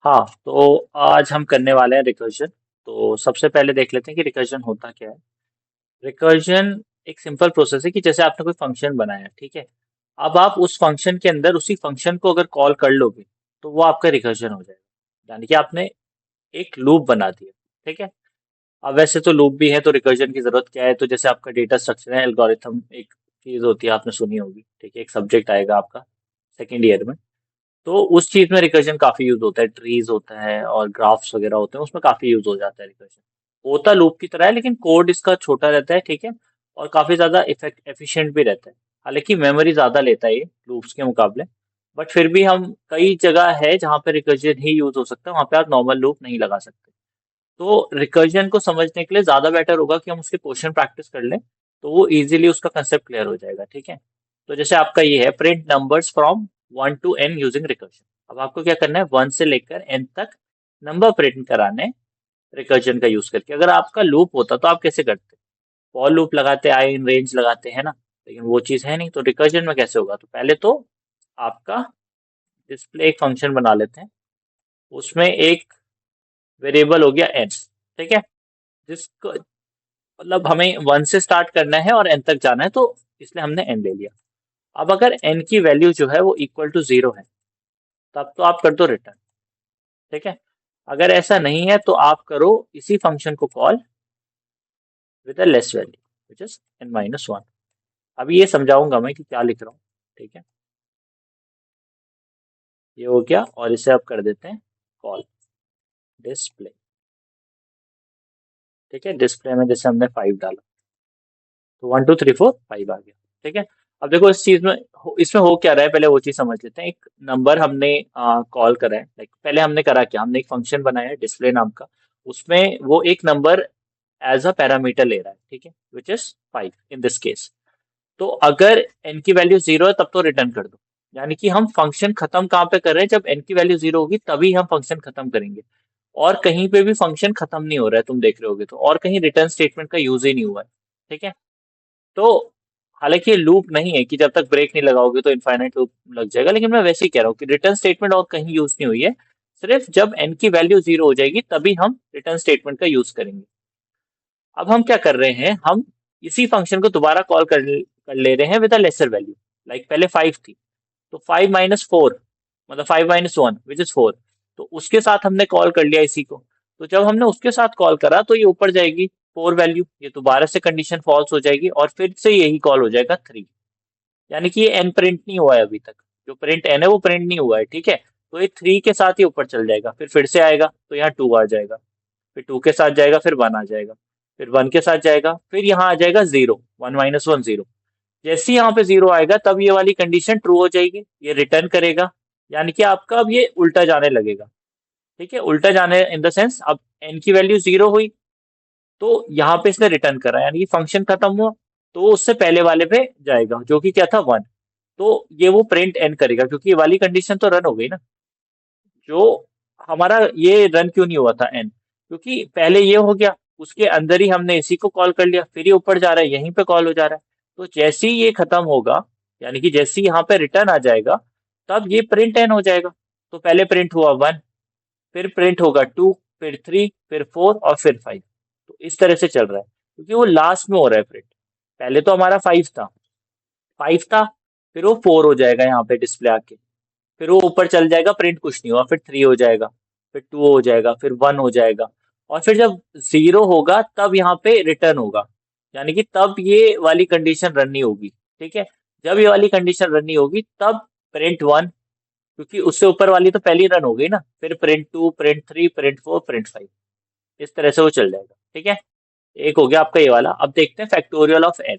हाँ, तो आज हम करने वाले हैं रिकर्जन। तो सबसे पहले देख लेते हैं कि रिकर्जन होता क्या है। रिकर्जन एक सिंपल प्रोसेस है कि जैसे आपने कोई फंक्शन बनाया, ठीक है। अब आप उस फंक्शन के अंदर उसी फंक्शन को अगर कॉल कर लोगे तो वो आपका रिकर्जन हो जाएगा, यानी कि आपने एक लूप बना दिया, ठीक है। अब वैसे तो लूप भी है तो रिकर्जन की जरूरत क्या है, तो जैसे आपका डेटा स्ट्रक्चर है, एल्गोरिथम एक चीज होती है, आपने सुनी होगी, ठीक है। एक सब्जेक्ट आएगा आपका सेकेंड ईयर में, तो उस चीज में रिकर्जन काफी यूज होता है। ट्रीज होता है और ग्राफ्स वगैरह होते हैं, उसमें काफी यूज हो जाता है रिकर्जन। होता लूप की तरह है लेकिन कोड इसका छोटा रहता है, ठीक है। और काफी ज्यादा इफेक्ट एफिशिएंट भी रहता है। हालांकि मेमोरी ज्यादा लेता है ये लूप्स के मुकाबले, बट फिर भी हम कई जगह है जहाँ पे रिकर्जन ही यूज हो सकता है, वहां पे आप नॉर्मल लूप नहीं लगा सकते। तो रिकर्जन को समझने के लिए ज्यादा बेटर होगा कि हम उसके क्वेश्चन प्रैक्टिस कर लें, तो वो इजीली उसका कंसेप्ट क्लियर हो जाएगा, ठीक है। तो जैसे आपका ये है, print numbers from 1 to n using recursion. अब आपको क्या करना है, 1 से लेकर n तक नंबर प्रिंट कराने रिकर्जन का यूज करके। अगर आपका लूप होता तो आप कैसे करते, फॉर लूप लगाते, आई इन रेंज लगाते हैं ना। लेकिन वो चीज है नहीं, तो रिकर्जन में कैसे होगा। तो पहले तो आपका डिस्प्ले एक फंक्शन बना लेते हैं, उसमें एक वेरिएबल हो गया n, ठीक है। जिसको मतलब हमें 1 से स्टार्ट करना है और n तक जाना है, तो इसलिए हमने n ले लिया। अब अगर n की वैल्यू जो है वो इक्वल टू 0 है, तब तो आप कर दो रिटर्न, ठीक है। अगर ऐसा नहीं है तो आप करो इसी फंक्शन को call with a less value which is n-1। अभी ये समझाऊंगा मैं कि क्या लिख रहा हूँ, ठीक है। ये हो गया और इसे अब कर देते हैं कॉल डिस्प्ले, ठीक है। डिस्प्ले में जैसे हमने 5 डाला तो 1 2 3 4 5 आ गया, ठीक है। अब देखो इस चीज में इसमें हो क्या रहा है, पहले वो चीज समझ लेते हैं। एक नंबर हमने कॉल करा है, लाइक पहले हमने करा क्या, हमने एक फंक्शन बनाया है डिस्प्ले नाम का। उसमें वो एक नंबर एज अ पैरामीटर ले रहा है, ठीक है, which is 5 in this case. तो अगर n की वैल्यू 0 है तब तो रिटर्न कर दो। यानी कि हम फंक्शन खत्म कहाँ पे कर रहे हैं, जब n की वैल्यू 0 होगी तभी हम फंक्शन खत्म करेंगे। और कहीं पे भी फंक्शन खत्म नहीं हो रहा है, तुम देख रहे होगे तो, और कहीं रिटर्न स्टेटमेंट का यूज ही नहीं हुआ है, ठीक है। तो हालांकि ये लूप नहीं है कि जब तक ब्रेक नहीं लगाओगे तो इनफाइनाइट लूप लग जाएगा, लेकिन मैं वैसे ही कह रहा हूँ कि रिटर्न स्टेटमेंट और कहीं यूज नहीं हुई है। सिर्फ जब n की वैल्यू 0 हो जाएगी तभी हम रिटर्न स्टेटमेंट का यूज करेंगे। अब हम क्या कर रहे हैं, हम इसी फंक्शन को दोबारा कॉल कर ले रहे हैं with a lesser value. Like पहले 5 थी, तो 5 - 4 मतलब 5 - 1 विच इज 4। तो उसके साथ हमने कॉल कर लिया इसी को। तो जब हमने उसके साथ कॉल करा तो ये ऊपर जाएगी 4 वैल्यू, ये दोबारा से कंडीशन फॉल्स हो जाएगी और फिर से यही कॉल हो जाएगा 3। यानी कि ये एन प्रिंट नहीं हुआ है अभी तक। जो प्रिंट एन है वो प्रिंट नहीं हुआ है, ठीक है। तो ये 3 के साथ ही ऊपर चल जाएगा, फिर से आएगा तो यहाँ 2 आ जाएगा, फिर 2 के साथ जाएगा, फिर 1 आ जाएगा, फिर 1 के साथ जाएगा, फिर यहाँ आ जाएगा 0, 1 - 1 0। जैसे ही यहाँ पे 0 आएगा तब ये वाली कंडीशन ट्रू हो जाएगी, ये रिटर्न करेगा। यानी कि आपका अब ये उल्टा जाने लगेगा, ठीक है। उल्टा जाने इन द सेंस, अब n की वैल्यू 0 हुई तो यहाँ पे इसने रिटर्न करा, यानी कि फंक्शन खत्म हुआ तो वो उससे पहले वाले पे जाएगा जो कि क्या था 1। तो ये वो प्रिंट n करेगा, क्योंकि ये वाली कंडीशन तो रन हो गई ना। जो हमारा ये रन क्यों नहीं हुआ था n, क्योंकि पहले ये हो गया, उसके अंदर ही हमने इसी को कॉल कर लिया, फिर ये ऊपर जा रहा है, यहीं पे कॉल हो जा रहा है। तो जैसे ही ये खत्म होगा, यानी कि जैसे ही यहाँ पे रिटर्न आ जाएगा, तब ये प्रिंट n हो जाएगा। तो पहले प्रिंट हुआ 1, फिर प्रिंट होगा 2, फिर 3, फिर 4 और फिर 5। तो इस तरह से चल रहा है, क्योंकि वो लास्ट में हो रहा है प्रिंट। पहले तो हमारा 5 था, 5 था, फिर वो 4 हो जाएगा यहाँ पे डिस्प्ले आके, फिर वो ऊपर चल जाएगा, प्रिंट कुछ नहीं हुआ, फिर 3 हो जाएगा, फिर 2 हो जाएगा, फिर 1 हो जाएगा। और फिर जब 0 होगा तब यहाँ पे रिटर्न होगा, यानी कि तब ये वाली कंडीशन रन नहीं होगी, ठीक है। जब ये वाली कंडीशन रन नहीं होगी तब प्रिंट 1, क्योंकि उससे ऊपर वाली तो पहली रन हो गई ना, फिर प्रिंट 2, प्रिंट 3, प्रिंट 4, प्रिंट 5। इस तरह से वो चल जाएगा, ठीक है। एक हो गया आपका ये वाला। अब देखते हैं फैक्टोरियल ऑफ n।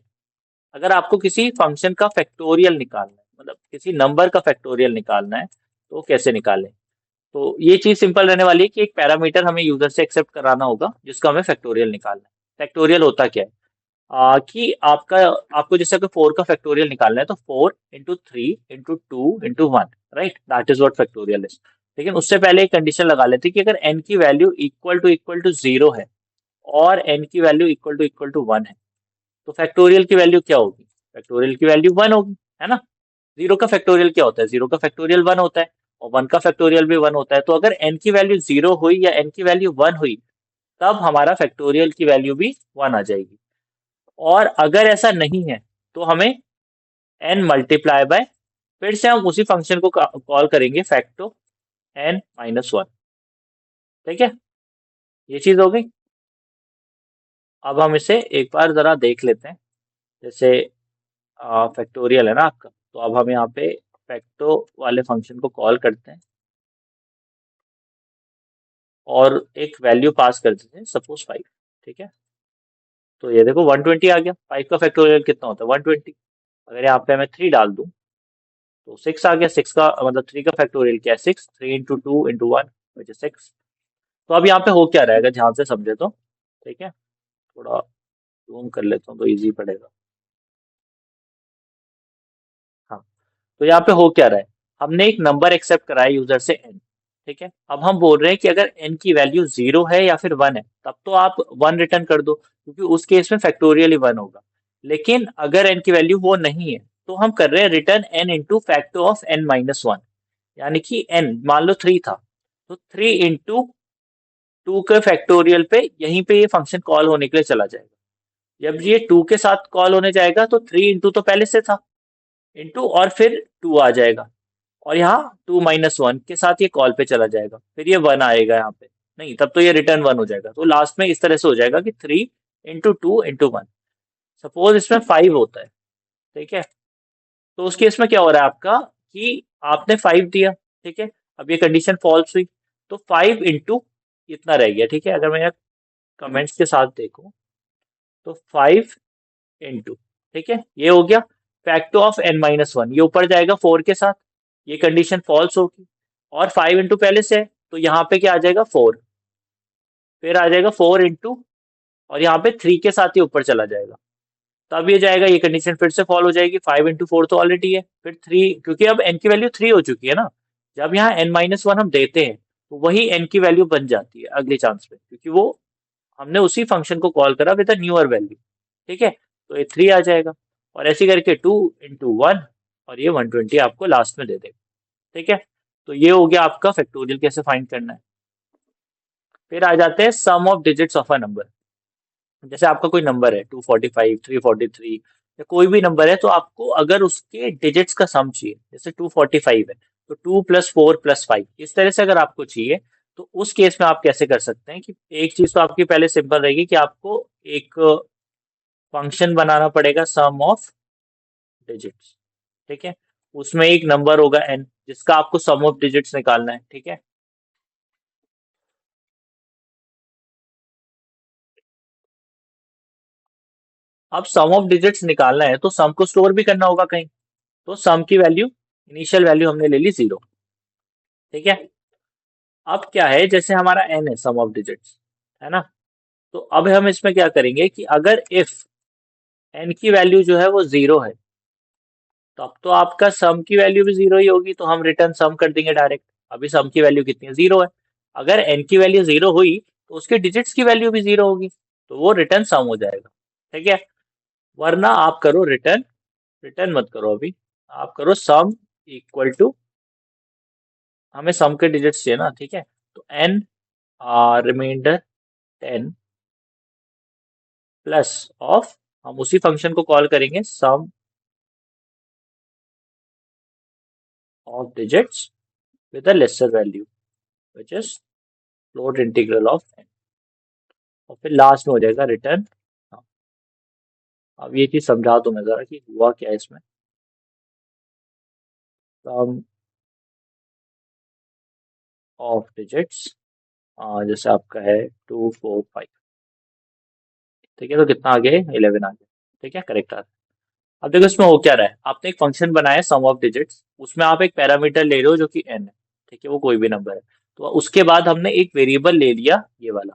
अगर आपको किसी फंक्शन का फैक्टोरियल निकालना है, मतलब किसी नंबर का फैक्टोरियल निकालना है, तो कैसे निकालें। तो ये चीज सिंपल रहने वाली है कि एक पैरामीटर हमें यूजर से एक्सेप्ट कराना होगा जिसका हमें फैक्टोरियल निकालना है। फैक्टोरियल होता क्या है, कि आपका आपको जैसे अगर 4 का फैक्टोरियल निकालना है तो 4 × 3 × 2 × 1, right, that is what factorial is. लेकिन उससे पहले एक कंडीशन लगा लेते हैं कि अगर n की वैल्यू इक्वल टू 0 है और n की वैल्यू इक्वल टू 1 है, तो फैक्टोरियल की वैल्यू क्या होगी, फैक्टोरियल की वैल्यू 1 होगी, है ना। 0 का फैक्टोरियल क्या होता है, 0 का फैक्टोरियल 1 होता है। और 1 का फैक्टोरियल भी 1 होता है। तो अगर n की वैल्यू 0 हुई या n की वैल्यू 1 हुई, तब हमारा फैक्टोरियल की वैल्यू भी 1 आ जाएगी। और अगर ऐसा नहीं है तो हमें n मल्टीप्लाई बाय, फिर से हम उसी फंक्शन को कॉल करेंगे फैक्टो n माइनस 1। ठीक है, ये चीज हो गई। अब हम इसे एक बार जरा देख लेते हैं। जैसे फैक्टोरियल है ना आपका, तो अब हम यहाँ पे फैक्टो वाले फंक्शन को कॉल करते हैं और एक वैल्यू पास कर देते हैं, सपोज 5। ठीक है, तो ये देखो 120 आ गया। 5 का फैक्टोरियल कितना होता है? 120। अगर यहाँ पे मैं 3 डाल दूं तो 6 आ गया। 6 का मतलब 3 का फैक्टोरियल क्या है? 6। 3 इंटू 2 इंटू 1 विच इज 6। तो अब यहाँ पे हो क्या रहेगा, ध्यान से समझे तो। ठीक है, थोड़ा जूम कर लेता हूँ तो इजी पड़ेगा। हाँ, तो यहाँ पे हो क्या रहा है, हमने एक नंबर एक्सेप्ट करा है यूजर से n। ठीक है, अब हम बोल रहे हैं कि अगर n की वैल्यू 0 है या फिर 1 है, तब तो आप 1 रिटर्न कर दो, क्योंकि उस केस में फैक्टोरियल ही 1 होगा। लेकिन अगर n की वैल्यू वो नहीं है, तो हम कर रहे हैं return n into facto of n minus 1। यानी कि n मान लो 3 था, तो 3 इंटू 2 के फैक्टोरियल पे यहीं पे ये फंक्शन कॉल होने के लिए चला जाएगा। जब ये 2 के साथ कॉल होने जाएगा तो 3 इंटू तो पहले से था, इंटू और फिर 2 आ जाएगा, और यहाँ 2 माइनस 1 के साथ ये कॉल पे चला जाएगा, फिर ये 1 आएगा यहाँ पे। नहीं, तब तो ये रिटर्न 1 हो जाएगा। तो लास्ट में इस तरह से हो जाएगा कि 3 इंटू 2 इंटू 1। सपोज इसमें 5 होता है। ठीक है, तो उस केस में क्या हो रहा है आपका, कि आपने 5 दिया। ठीक है, अब ये कंडीशन फॉल्स हुई, तो 5 इंटू इतना रह गया। ठीक है, अगर मैं कमेंट्स के साथ देखूं तो 5 इंटू, ठीक है, ये हो गया फैक्टो ऑफ n माइनस 1। ये ऊपर जाएगा 4 के साथ, ये कंडीशन फॉल्स होगी। और 5 इंटू पहले से है, तो यहाँ पे क्या आ जाएगा 4। फिर आ जाएगा 4 इंटू, और यहाँ पे 3 के साथ ही ऊपर चला जाएगा, तब ये जाएगा, ये कंडीशन फिर से फॉल हो जाएगी। 5 इंटू 4 तो ऑलरेडी है, फिर 3, क्योंकि अब n की वैल्यू 3 हो चुकी है ना। जब यहाँ n माइनस 1 हम देते हैं, तो वही n की वैल्यू बन जाती है अगले चांस पे, क्योंकि वो हमने उसी फंक्शन को कॉल करा विद अ न्यूअर वैल्यू। ठीक है, तो ये 3 आ जाएगा, और ऐसे करके 2 इंटू 1, और ये 120 आपको लास्ट में दे देगा। ठीक है, तो ये हो गया आपका फैक्टोरियल कैसे फाइंड करना है। फिर आ जाते हैं sum of digits of a number. जैसे आपका कोई नंबर है 245, 343, या कोई भी नंबर है, तो आपको अगर उसके डिजिट्स का सम चाहिए, जैसे 245 है, तो 2 प्लस 4 प्लस 5, इस तरह से अगर आपको चाहिए, तो उस केस में आप कैसे कर सकते हैं कि एक चीज तो आपकी पहले सिंपल रहेगी कि आपको एक फंक्शन बनाना पड़ेगा सम ऑफ डिजिट्स। ठीक है, उसमें एक नंबर होगा n, जिसका आपको सम ऑफ डिजिट्स निकालना है। ठीक है, अब सम ऑफ डिजिट्स निकालना है तो सम को स्टोर भी करना होगा कहीं। तो सम की वैल्यू, इनिशियल वैल्यू हमने ले ली 0। ठीक है, अब क्या है, जैसे हमारा n है सम ऑफ डिजिट्स, है ना। तो अब हम इसमें क्या करेंगे कि अगर इफ n की वैल्यू जो है वो 0 है, तो अब तो आपका सम की वैल्यू भी 0 ही होगी, तो हम रिटर्न सम कर देंगे डायरेक्ट। अभी सम की वैल्यू कितनी है? 0 है। अगर n की वैल्यू 0 हुई, तो उसके डिजिट्स की वैल्यू भी 0 होगी, तो वो रिटर्न सम हो जाएगा। ठीक है, वरना आप करो रिटर्न, रिटर्न मत करो अभी, आप करो सम इक्वल टू, हमें सम के डिजिट्स चाहिए ना। ठीक है, तो n रिमाइंडर 10 प्लस ऑफ, हम उसी फंक्शन को कॉल करेंगे sum of digits with a lesser value which is float integral of n, और फिर लास्ट में हो जाएगा रिटर्न। हाँ, अब ये चीज समझा दो मैं जरा कि हुआ क्या है इसमें। सम ऑफ डिजिट्स जैसे आपका है 245। ठीक है, तो कितना आ गया? 11 आ गया। ठीक है, करेक्ट आ गया। अब देखो इसमें हो क्या रहा है, आपने एक फंक्शन बनाया सम ऑफ डिजिट्स, उसमें आप एक पैरामीटर ले रहे हो जो कि n है। ठीक है, वो कोई भी नंबर है। तो उसके बाद हमने एक वेरिएबल ले लिया, ये वाला,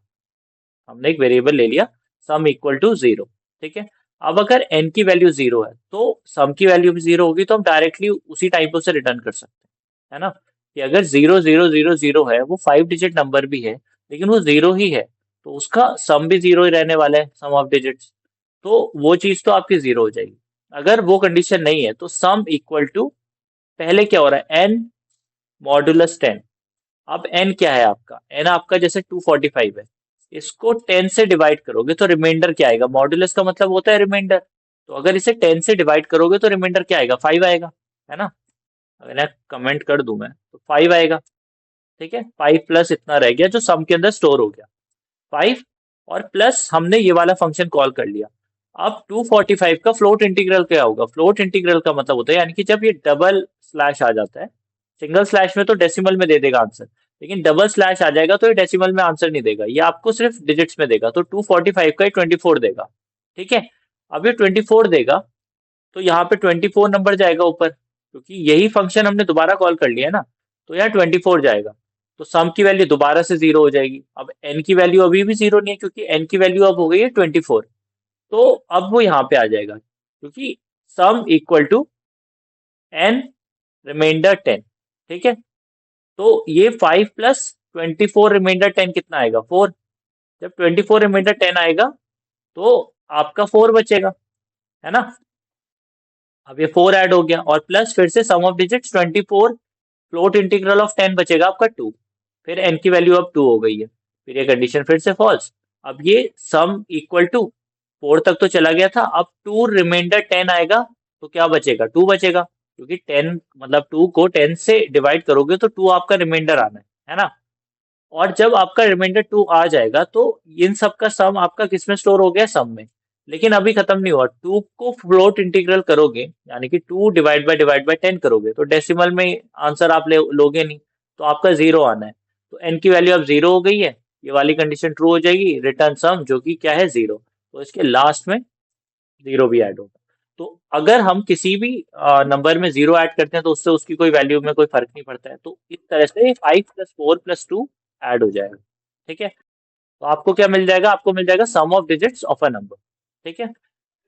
हमने एक वेरिएबल ले लिया सम इक्वल टू 0। ठीक है, अब अगर n की वैल्यू 0 है, तो सम की वैल्यू भी 0 होगी, तो हम डायरेक्टली उसी टाइप से रिटर्न कर सकते हैं, है ना। कि अगर 0 0 0 0 है, वो 5 डिजिट नंबर भी है, लेकिन वो 0 ही है, तो उसका सम भी 0 ही रहने वाला है, सम ऑफ डिजिट्स। तो वो चीज तो आपकी 0 हो जाएगी। अगर वो कंडीशन नहीं है, तो सम इक्वल टू, पहले क्या हो रहा है, n मॉडुलस 10। अब n क्या है आपका, n आपका जैसे 245 है, इसको 10 से डिवाइड करोगे तो रिमाइंडर क्या आएगा, मॉडुलस का मतलब होता है रिमाइंडर, तो अगर इसे 10 से डिवाइड करोगे तो रिमाइंडर क्या आएगा, 5 आएगा, है ना। अगर मैं कमेंट कर दूं मैं तो 5 आएगा, ठीक है। 5 प्लस इतना रह गया जो सम के अंदर स्टोर हो गया 5, और प्लस हमने ये वाला फंक्शन कॉल कर लिया। अब 245 का फ्लोट इंटीग्रल क्या होगा, फ्लोट इंटीग्रल का मतलब होता है यानी कि जब ये डबल स्लैश आ जाता है, सिंगल स्लैश में तो डेसिमल में दे देगा आंसर, लेकिन डबल स्लैश आ जाएगा तो ये डेसिमल में आंसर नहीं देगा, ये आपको सिर्फ डिजिट्स में देगा, तो 245 का ये 24 देगा, ठीक है। अब ये 24 देगा तो यहाँ पे 24 नंबर जाएगा ऊपर, क्योंकि यही फंक्शन हमने दोबारा कॉल कर लिया है ना, तो यहाँ 24 जाएगा, तो सम की वैल्यू दोबारा से जीरो हो जाएगी। अब एन की वैल्यू अभी भी जीरो नहीं है, क्योंकि एन की वैल्यू अब हो गई है 24, तो अब वो यहाँ पे आ जाएगा, क्योंकि sum equal to n reminder 10, ठीक है। तो ये 5 प्लस 24 रिमाइंडर 10 कितना आएगा, 4। जब 24 रिमाइंडर 10 आएगा तो आपका 4 बचेगा, है ना। अब ये 4 ऐड हो गया और प्लस फिर से sum of digits 24, float integral of 10 बचेगा आपका 2, फिर n की वैल्यू अब 2 हो गई है, फिर ये कंडीशन फिर से फॉल्स। अब ये सम इक्वल टू 4 तक तो चला गया था, अब 2 रिमाइंडर 10 आएगा तो क्या बचेगा, 2 बचेगा, क्योंकि 10 मतलब 2 को 10 से डिवाइड करोगे तो 2 आपका रिमाइंडर आना है ना। और जब आपका रिमाइंडर 2 आ जाएगा तो इन सब का सम आपका किसमें स्टोर हो गया, सम में। लेकिन अभी खत्म नहीं हुआ, 2 को फ्लोट इंटीग्रल करोगे यानी कि 2 डिवाइड बाय 10 करोगे तो डेसिमल में आंसर आप लोगे नहीं, तो आपका जीरो आना है, तो n की वैल्यू अब जीरो हो गई है, ये वाली कंडीशन ट्रू हो जाएगी, रिटर्न सम जो कि क्या है, जीरो, तो इसके लास्ट में जीरो भी ऐड होगा। तो अगर हम किसी भी नंबर में जीरो ऐड करते हैं तो उससे उसकी कोई वैल्यू में कोई फर्क नहीं पड़ता है, तो इस तरह से 5 + 4 + 2 ऐड हो जाएगा, ठीक है। तो आपको क्या मिल जाएगा, आपको मिल जाएगा sum of digits of a number, ठीक है।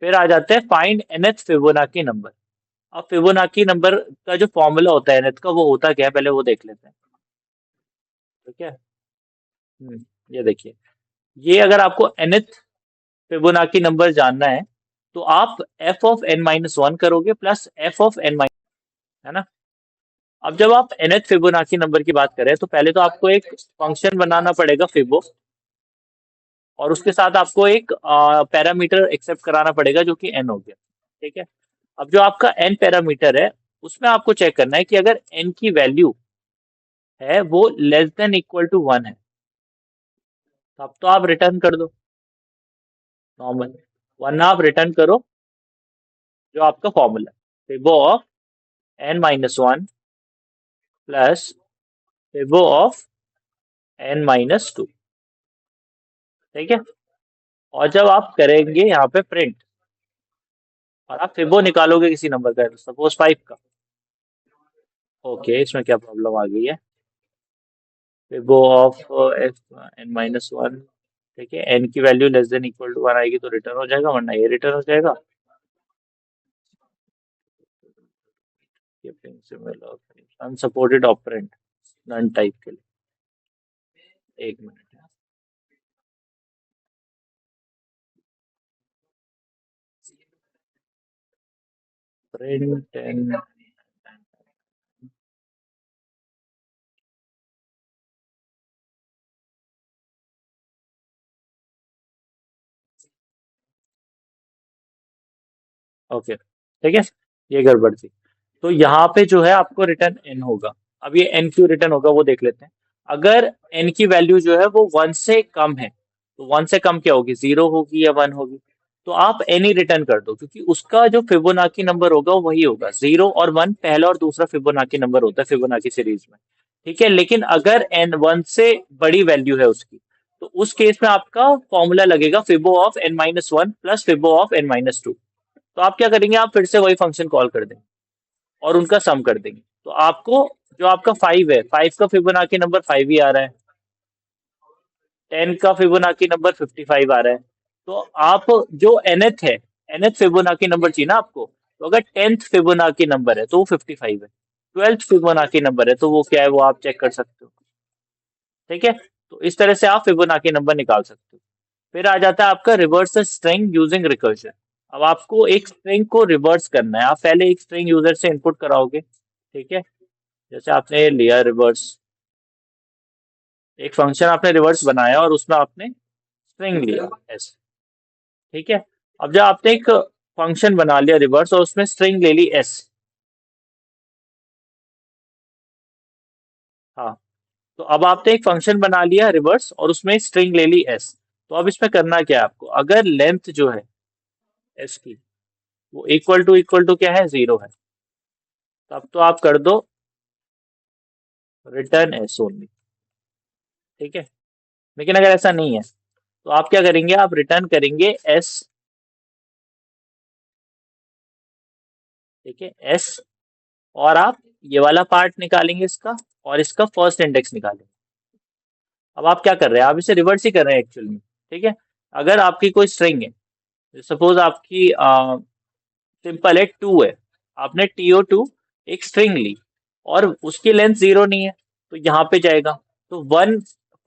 फिर आ जाते हैं फाइंड nth फिबोनाची नंबर। अब फिबोनाची नंबर का जो फॉर्मूला होता है nth का, वो होता क्या है पहले वो देख लेते हैं, ठीक है। ये देखिए, ये अगर आपको nth फिबोनाची नंबर जानना है तो आप f(n-1) करोगे प्लस f(n-), है ना। अब जब आप nth फिबोनाची नंबर की बात करें तो पहले तो आपको एक फंक्शन बनाना पड़ेगा फिबो, और उसके साथ आपको एक पैरामीटर एक्सेप्ट कराना पड़ेगा जो कि n हो गया, ठीक है। अब जो आपका n पैरामीटर है उसमें आपको चेक करना है कि अगर n की वैल्यू है वो लेस देन इक्वल टू 1 है, तब तो आप रिटर्न कर दो नॉर्मल, वरना आप रिटर्न करो जो आपका फॉर्मूला है, fibo of n-1 plus fibo of n-2, ठीक है। और जब आप करेंगे यहाँ पे प्रिंट और आप फिबो निकालोगे किसी नंबर का, सपोज 5 का, ओके, इसमें क्या प्रॉब्लम आ गई है, फिबो ऑफ n-1, ठीक है, n की value less than equal to 1 आएगी तो रिटर्न हो जाएगा, वरना ये रिटर्न हो जाएगा। अनसपोर्टेड ऑपरेंड नन टाइप के लिए, एक मिनट, प्रिंट एन, ओके, ठीक है, ये गड़बड़ थी। तो यहाँ पे जो है आपको रिटर्न n होगा। अब ये n क्यों रिटर्न होगा वो देख लेते हैं। अगर n की वैल्यू जो है वो 1 से कम है, तो 1 से कम क्या होगी, 0 होगी या 1 होगी, तो आप n ही रिटर्न कर दो, क्योंकि उसका जो फिबोनाची नंबर होगा वो वही होगा, 0 और 1 पहला और दूसरा फिबोनाची नंबर होता है फिबोनाची सीरीज में, ठीक है। लेकिन अगर n 1 से बड़ी वैल्यू है उसकी, तो उस केस में आपका फॉर्मूला लगेगा fibo of n-1 plus fibo of n-2। तो आप क्या करेंगे, आप फिर से वही फंक्शन कॉल कर देंगे और उनका सम कर देंगे, तो आपको जो आपका 5 है, 5 का फिबोनाची नंबर 5 ही आ रहा है, 10 का फिबोनाची नंबर 55 आ रहा है, तो आप जो nth है, nth फिबोनाची नंबर चाहिए ना आपको, तो अगर 10th फिबोनाची नंबर है तो वो 55 है, 12th फिबोनाची नंबर है तो वो क्या है, वो आप चेक कर सकते हो, ठीक है। तो इस तरह से आप फिबोनाची नंबर निकाल सकते हो। फिर आ जाता है आपका रिवर्स स्ट्रिंग यूजिंग रिकर्जन। अब आपको एक स्ट्रिंग को रिवर्स करना है, आप पहले एक स्ट्रिंग यूजर से इनपुट कराओगे, ठीक है, जैसे आपने लिया रिवर्स, एक फंक्शन आपने रिवर्स बनाया और उसमें आपने स्ट्रिंग लिया एस, ठीक है। अब जब आपने एक फंक्शन बना लिया रिवर्स और उसमें स्ट्रिंग ले ली एस, हाँ, तो अब आपने एक फंक्शन बना लिया रिवर्स और उसमें स्ट्रिंग ले ली एस। तो अब इसमें करना क्या है आपको, अगर लेंथ जो है एस की वो इक्वल टू क्या है, 0 है, तब तो आप कर दो रिटर्न एस ओनली, ठीक है। लेकिन अगर ऐसा नहीं है तो आप क्या करेंगे, आप रिटर्न करेंगे एस, ठीक है, एस, और आप ये वाला पार्ट निकालेंगे इसका और इसका फर्स्ट इंडेक्स निकालेंगे। अब आप क्या कर रहे हैं, आप इसे रिवर्स ही कर रहे हैं एक्चुअल में, ठीक है। अगर आपकी कोई स्ट्रिंग है, सपोज आपकी सिंपल है 2 है, आपने TO2 एक स्ट्रिंग ली और उसकी लेंथ 0 नहीं है, तो यहाँ पे जाएगा, तो वन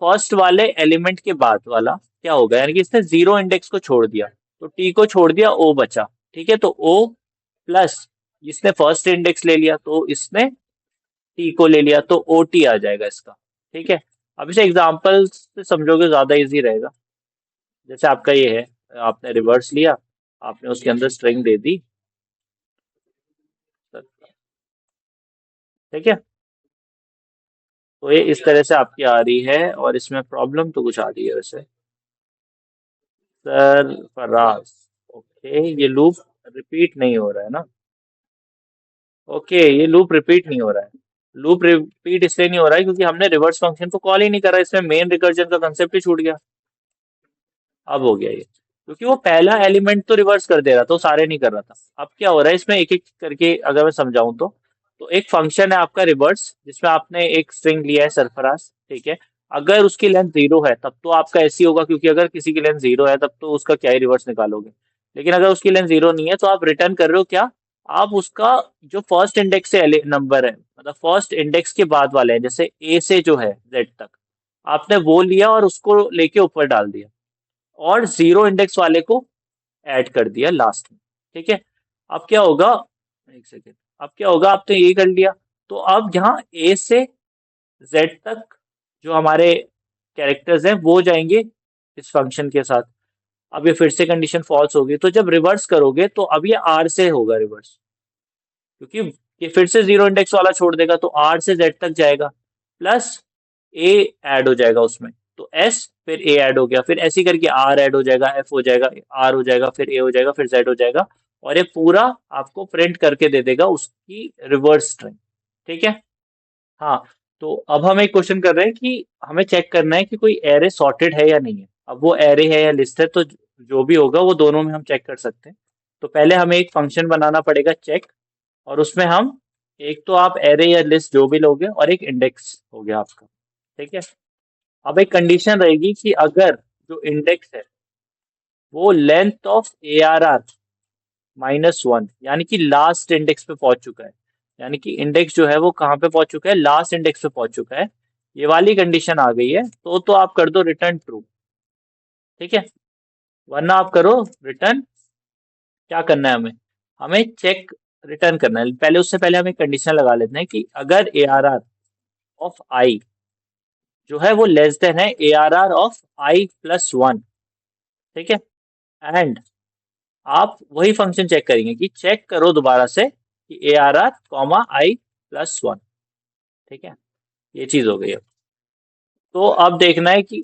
फर्स्ट वाले एलिमेंट के बाद वाला क्या होगा, यानी कि इसने 0 इंडेक्स को छोड़ दिया, तो टी को छोड़ दिया, ओ बचा, ठीक है। तो ओ प्लस इसने फर्स्ट इंडेक्स ले लिया तो इसने टी को ले लिया, तो ओ टी आ जाएगा इसका, ठीक है। अब इसे एग्जाम्पल से समझोगे ज्यादा इजी रहेगा। जैसे आपका ये है, आपने रिवर्स लिया, आपने उसके अंदर स्ट्रिंग दे दी, ठीक है। तो ये इस तरह से आपकी आ रही है और इसमें प्रॉब्लम तो कुछ आ रही है वैसे। सर फराज, ओके, ये लूप रिपीट नहीं हो रहा है ना, ओके, ये लूप रिपीट नहीं हो रहा है। लूप रिपीट इसलिए नहीं हो रहा है क्योंकि हमने रिवर्स फंक्शन को कॉल ही नहीं करा, इसमें मेन रिकर्जन का कंसेप्ट ही छूट गया। अब हो गया ये, क्योंकि वो पहला एलिमेंट तो रिवर्स कर दे रहा था, वो सारे नहीं कर रहा था। अब क्या हो रहा है इसमें, एक एक करके अगर मैं समझाऊं तो एक फंक्शन है आपका रिवर्स जिसमें आपने एक स्ट्रिंग लिया है सरफराज, ठीक है। अगर उसकी लेंथ 0 है तब तो आपका ऐसी होगा, क्योंकि अगर किसी की लेंथ 0 है तब तो उसका क्या ही रिवर्स निकालोगे। लेकिन अगर उसकी लेंथ 0 नहीं है तो आप रिटर्न कर रहे हो क्या, आप उसका जो फर्स्ट इंडेक्स से नंबर है, मतलब फर्स्ट इंडेक्स के बाद वाले हैं, जैसे ए से जो है जेड तक, आपने वो लिया और उसको लेके ऊपर डाल दिया और 0 इंडेक्स वाले को ऐड कर दिया लास्ट में, ठीक है। अब क्या होगा, एक सेकेंड, अब क्या होगा, आपने ये कर लिया, तो अब यहाँ ए से जेड तक जो हमारे कैरेक्टर्स हैं वो जाएंगे इस फंक्शन के साथ। अब ये फिर से कंडीशन फॉल्स होगी, तो जब रिवर्स करोगे तो अब ये आर से होगा रिवर्स, क्योंकि ये फिर से 0 इंडेक्स वाला छोड़ देगा, तो आर से जेड तक जाएगा, प्लस ए ऐड हो जाएगा उसमें, तो एस फिर ए ऐड हो गया, फिर ऐसे ही करके आर ऐड हो जाएगा, एफ हो जाएगा, आर हो जाएगा, फिर ए हो जाएगा, फिर जेड हो जाएगा, और ये पूरा आपको प्रिंट करके दे देगा उसकी रिवर्स स्ट्रिंग, ठीक है। हाँ, तो अब हम एक क्वेश्चन कर रहे हैं कि हमें चेक करना है कि कोई एरे सॉर्टेड है या नहीं है। अब वो एरे है या लिस्ट है, तो जो भी होगा वो दोनों में हम चेक कर सकते हैं। तो पहले हमें एक फंक्शन बनाना पड़ेगा चेक, और उसमें हम एक तो आप एरे या लिस्ट जो भी लोगे और एक इंडेक्स हो गया आपका, ठीक है। अब एक कंडीशन रहेगी कि अगर जो इंडेक्स है वो लेंथ ऑफ ARR -1, यानी कि लास्ट इंडेक्स पे पहुंच चुका है, यानी कि इंडेक्स जो है वो कहाँ पे पहुंच चुका है, लास्ट इंडेक्स पे पहुंच चुका है, ये वाली कंडीशन आ गई है, तो आप कर दो रिटर्न ट्रू, ठीक है। वरना आप करो रिटर्न, क्या करना है हमें, हमें चेक रिटर्न करना है। पहले उससे पहले हम एक कंडीशन लगा लेते हैं कि अगर ARR ऑफ आई जो है वो लेस देन है ARR ऑफ I+1, ठीक है। एंड आप वही फंक्शन चेक करेंगे कि चेक करो दोबारा से कि ARR कॉमा I+1, ठीक है। ये चीज हो गई। अब तो अब देखना है कि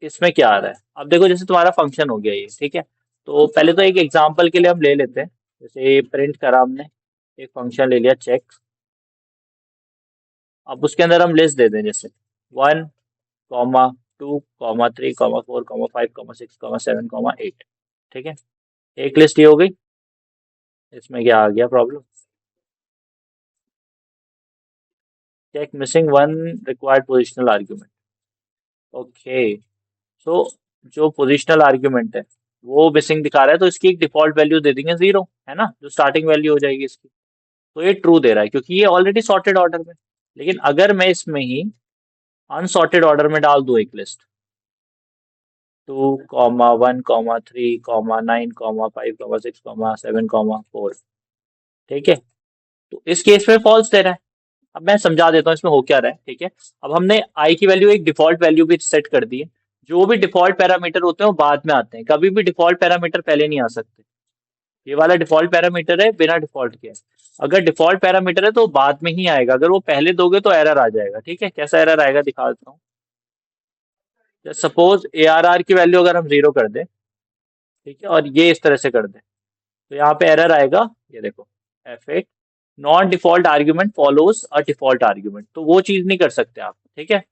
इसमें क्या आ रहा है। अब देखो, जैसे तुम्हारा फंक्शन हो गया ये, ठीक है। तो पहले तो एक एग्जांपल के लिए हम ले लेते हैं, जैसे प्रिंट करा हमने, एक फंक्शन ले लिया चेक। अब उसके अंदर हम लिस्ट दे दें, जैसे 1, 2, 3, 4, 5, 6, 7, 8, ठीक है। एक लिस्ट ये हो गई। इसमें क्या आ गया problem, check missing one required positional argument, okay. So जो पोजिशनल आर्ग्यूमेंट है वो मिसिंग दिखा रहा है, तो इसकी एक डिफॉल्ट वैल्यू दे देंगे 0, है ना, जो स्टार्टिंग वैल्यू हो जाएगी इसकी। तो ये ट्रू दे रहा है क्योंकि ये ऑलरेडी सॉर्टेड ऑर्डर में। लेकिन अगर मैं इसमें ही अनसॉर्टेड ऑर्डर में डाल दूं एक लिस्ट, 2, 1, 3, 9, 5, 6, 7, 4, ठीक है, तो इस केस में फॉल्स दे रहा है। अब मैं समझा देता हूँ इसमें हो क्या रहा है, ठीक है। अब हमने आई की वैल्यू एक डिफॉल्ट वैल्यू भी सेट कर दी है। जो भी डिफॉल्ट पैरामीटर होते हैं वो बाद में आते हैं, कभी भी डिफॉल्ट पैरामीटर पहले नहीं आ सकते। ये वाला डिफॉल्ट पैरामीटर है बिना डिफॉल्ट के। अगर डिफॉल्ट पैरामीटर है तो बाद में ही आएगा, अगर वो पहले दोगे तो एरर आ जाएगा, ठीक है। कैसा एरर आएगा दिखा देता हूँ। सपोज ARR की वैल्यू अगर हम 0 कर दें, ठीक है, और ये इस तरह से कर दें, तो यहाँ पे एरर आएगा, ये देखो, F8 non default argument follows a default argument, तो वो चीज नहीं कर सकते आप, ठीक है।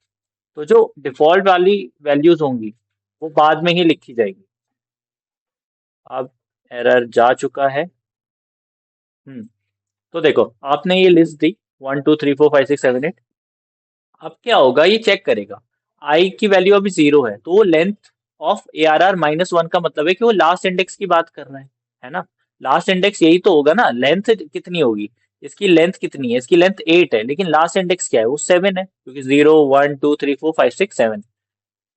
तो जो डिफॉल्ट वाली वैल्यूज होंगी वो बाद में ही लिखी जाएगी। अब एरर जा चुका है। तो देखो आपने ये लिस्ट दी 1 2 3 4 5 6 7 8। अब क्या होगा, ये चेक करेगा। आई की वैल्यू अभी 0 है, तो वो लेंथ ऑफ ARR -1 का मतलब है कि वो लास्ट इंडेक्स की बात कर रहा है ना। लास्ट इंडेक्स यही तो होगा ना, लेंथ कितनी होगी, इसकी लेंथ कितनी है, इसकी लेंथ 8 है, लेकिन लास्ट इंडेक्स क्या है, वो 7 है, क्योंकि 0 1 2 3 4 5 6 7।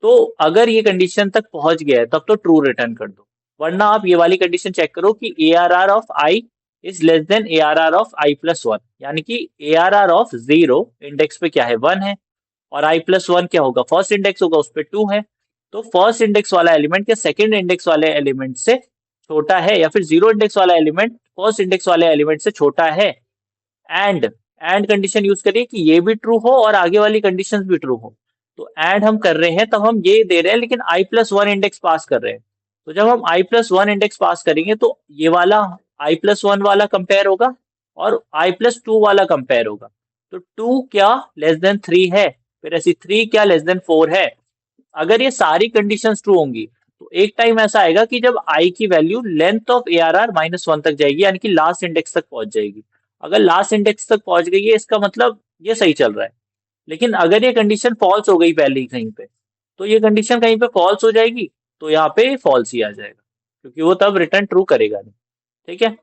तो अगर ये कंडीशन तक पहुंच गया है तब तो ट्रू रिटर्न कर दो, वरना आप ये वाली कंडीशन चेक करो कि ARR of I is less than ARR of I+1, यानी कि ARR ऑफ 0 इंडेक्स पे क्या है, 1 है, और I+1 क्या होगा, फर्स्ट इंडेक्स होगा, उस पे 2 है। तो फर्स्ट इंडेक्स वाला एलिमेंट क्या सेकंड इंडेक्स वाले एलिमेंट से छोटा है, या फिर जीरो इंडेक्स वाला एलिमेंट फर्स्ट इंडेक्स वाले एलिमेंट से छोटा है। एंड एंड कंडीशन यूज करिए कि ये भी ट्रू हो और आगे वाली कंडीशंस भी ट्रू हो। तो एंड हम कर रहे हैं तब हम ये दे रहे हैं, लेकिन I+1 इंडेक्स पास कर रहे हैं। तो जब हम I+1 इंडेक्स पास करेंगे तो ये वाला I+1 वाला कंपेयर होगा और I+2 वाला कंपेयर होगा। तो 2 क्या लेस देन 3 है, फिर ऐसी 3 क्या लेस देन 4 है। अगर ये सारी कंडीशंस ट्रू होंगी तो एक टाइम ऐसा आएगा कि जब आई की वैल्यू लेंथ ऑफ ARR -1 तक जाएगी, यानी कि लास्ट इंडेक्स तक पहुंच जाएगी। अगर लास्ट इंडेक्स तक पहुंच गई है इसका मतलब ये सही चल रहा है। लेकिन अगर ये कंडीशन फॉल्स हो गई पहले ही कहीं पे, तो ये कंडीशन कहीं पे फॉल्स हो जाएगी, तो यहाँ पे फॉल्स ही आ जाएगा, क्योंकि वो तब रिटर्न ट्रू करेगा नहीं, ठीक है।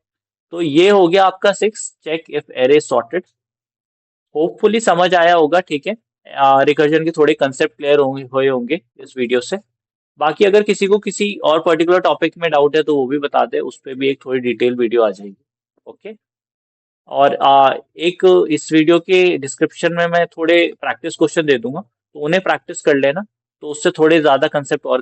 तो ये हो गया आपका 6 check if array sorted. Hopefully समझ आया होगा, ठीक है। रिकर्जन के थोड़े कंसेप्ट क्लियर होंगे हुए होंगे इस वीडियो से। बाकी अगर किसी को किसी और पर्टिकुलर टॉपिक में डाउट है तो वो भी बता दे, उस पर भी एक थोड़ी डिटेल वीडियो आ जाएगी। ओके। और एक इस वीडियो के डिस्क्रिप्शन में मैं थोड़े प्रैक्टिस क्वेश्चन दे दूंगा, तो उन्हें प्रैक्टिस कर लेना, तो उससे थोड़े ज्यादा कंसेप्ट और